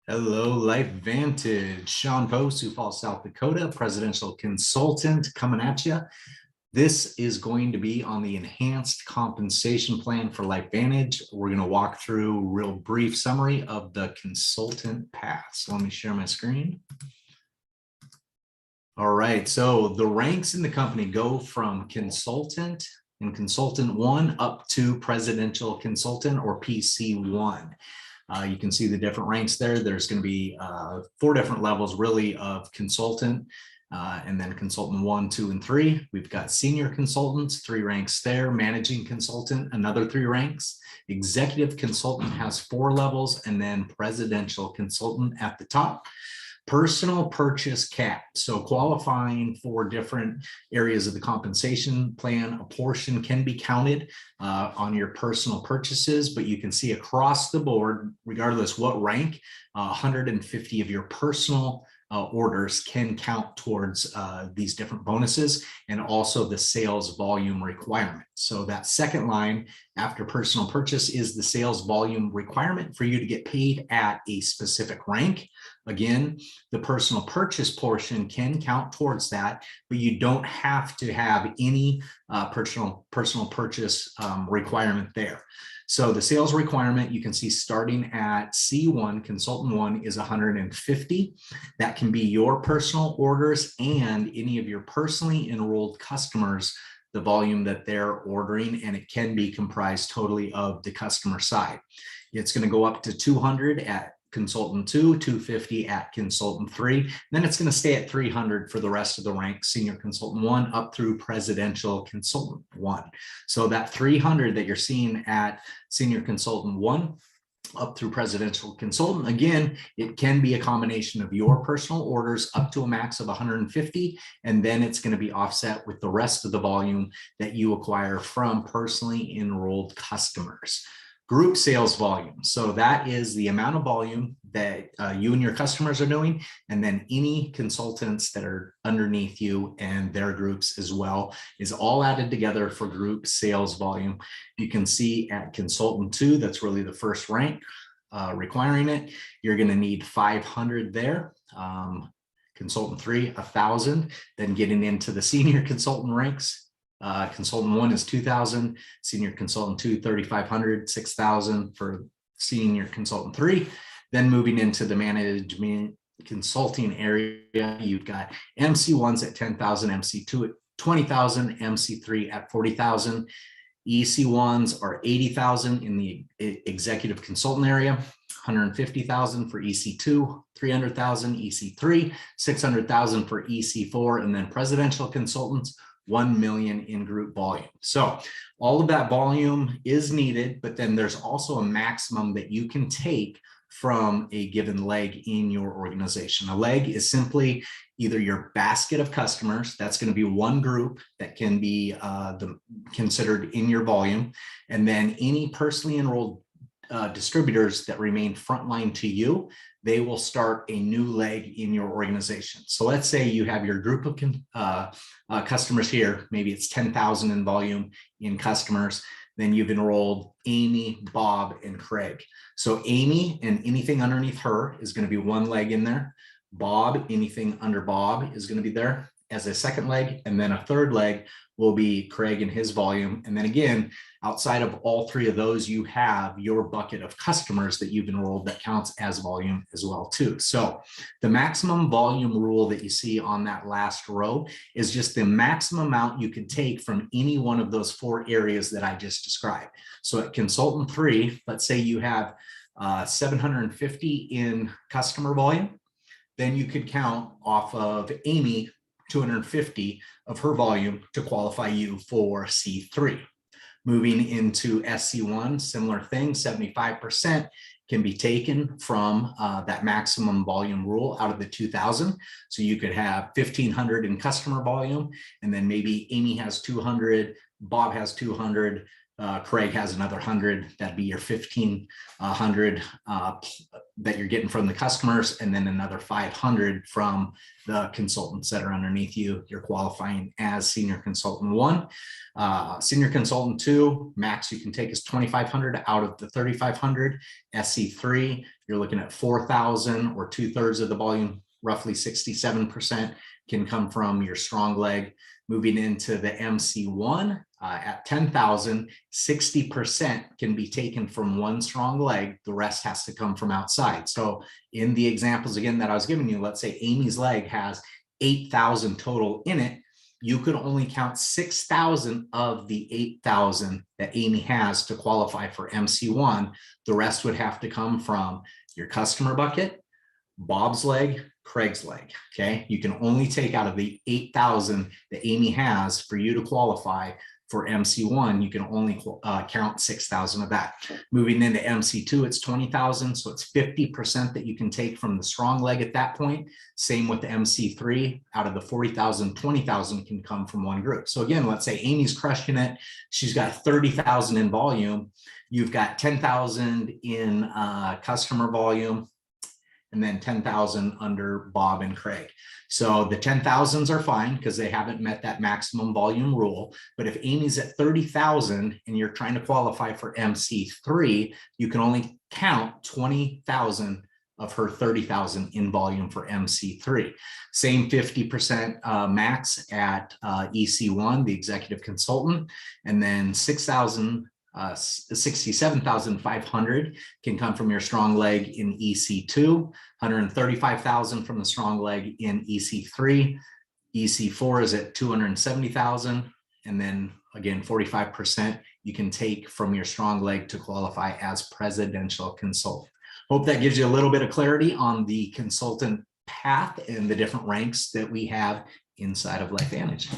Hello, Lifevantage. Sean Poe, Sioux Falls, South Dakota, presidential consultant coming at you. This is going to be on the enhanced compensation plan for Lifevantage. We're going to walk through a real brief summary of the consultant path. So let me share my screen. All right, so the ranks in the company go from consultant and consultant one up to presidential consultant or PC1. You can see the different ranks there. There's going to be 4 different levels really of consultant, and then consultant 1, 2, and 3. We've got senior consultants, 3 ranks there. Managing consultant, another 3 ranks. Executive consultant has 4 levels, and then presidential consultant at the top. Personal purchase cap. So qualifying for different areas of the compensation plan, a portion can be counted on your personal purchases, but you can see across the board, regardless what rank, 150 of your personal orders can count towards these different bonuses, and also the sales volume requirement. So that second line after personal purchase is the sales volume requirement for you to get paid at a specific rank. Again, the personal purchase portion can count towards that, but you don't have to have any personal purchase requirement there. So the sales requirement, you can see starting at C1, consultant 1 is 150. That can be your personal orders and any of your personally enrolled customers, the volume that they're ordering, and it can be comprised totally of the customer side. It's going to go up to 200 at consultant 2, 250 at consultant 3. Then it's going to stay at 300 for the rest of the rank, senior consultant 1 up through presidential consultant 1. So that 300 that you're seeing at senior consultant 1 up through presidential consultant, again, it can be a combination of your personal orders up to a max of 150, and then it's going to be offset with the rest of the volume that you acquire from personally enrolled customers. Group sales volume. So that is the amount of volume that you and your customers are doing, and then any consultants that are underneath you and their groups as well is all added together for group sales volume. You can see at consultant 2, that's really the first rank requiring it. You're going to need 500 there. Consultant 3, 1,000. Then getting into the senior consultant ranks. Consultant 1 is 2,000, senior consultant 2, 3,500, 6,000 for senior consultant 3. Then moving into the management consulting area, you've got MC1s at 10,000, MC2 at 20,000, MC3 at 40,000. EC1s are 80,000 in the executive consultant area, 150,000 for EC2, 300,000 EC3, 600,000 for EC4, and then presidential consultants, 1 million in group volume. So all of that volume is needed, but then there's also a maximum that you can take from a given leg in your organization. A leg is simply either your basket of customers, that's going to be one group that can be considered in your volume, and then any personally enrolled distributors that remain frontline to you, they will start a new leg in your organization. So let's say you have your group of customers here, maybe it's 10,000 in volume in customers, then you've enrolled Amy, Bob, and Craig. So Amy and anything underneath her is going to be one leg in there. Bob, anything under Bob is going to be there as a second leg, and then a third leg will be Craig and his volume. And then again, outside of all 3 of those, you have your bucket of customers that you've enrolled that counts as volume as well too. So the maximum volume rule that you see on that last row is just the maximum amount you can take from any one of those 4 areas that I just described. So at consultant 3, let's say you have 750 in customer volume, then you could count off of Amy 250 of her volume to qualify you for C3. Moving into SC1, similar thing, 75% can be taken from that maximum volume rule out of the 2,000. So you could have 1,500 in customer volume, and then maybe Amy has 200, Bob has 200, Craig has another 100. That'd be your 1,500 that you're getting from the customers, and then another 500 from the consultants that are underneath you. You're qualifying as senior consultant 1. Senior consultant 2, max you can take is 2,500 out of the 3,500. SC3, you're looking at 4,000, or 2/3 of the volume, roughly 67% can come from your strong leg. Moving into the MC1, at 10,000, 60% can be taken from one strong leg. The rest has to come from outside. So in the examples again that I was giving you, let's say Amy's leg has 8,000 total in it. You could only count 6,000 of the 8,000 that Amy has to qualify for MC1. The rest would have to come from your customer bucket, Bob's leg, Craig's leg. Okay, you can only take out of the 8,000 that Amy has for you to qualify for MC1. You can only count 6,000 of that. Moving into MC2, it's 20,000, so it's 50% that you can take from the strong leg at that point. Same with the MC3. Out of the 40,000, 20,000 can come from one group. So again, let's say Amy's crushing it. She's got 30,000 in volume. You've got 10,000 in customer volume, and then 10,000 under Bob and Craig. So the 10,000s are fine because they haven't met that maximum volume rule. But if Amy's at 30,000 and you're trying to qualify for MC3, you can only count 20,000 of her 30,000 in volume for MC3. Same 50% max at EC1, the executive consultant, and then 67,500 can come from your strong leg in EC2, 135,000 from the strong leg in EC3. EC4 is at 270,000, and then again 45% you can take from your strong leg to qualify as presidential consultant. Hope that gives you a little bit of clarity on the consultant path and the different ranks that we have inside of Lifevantage.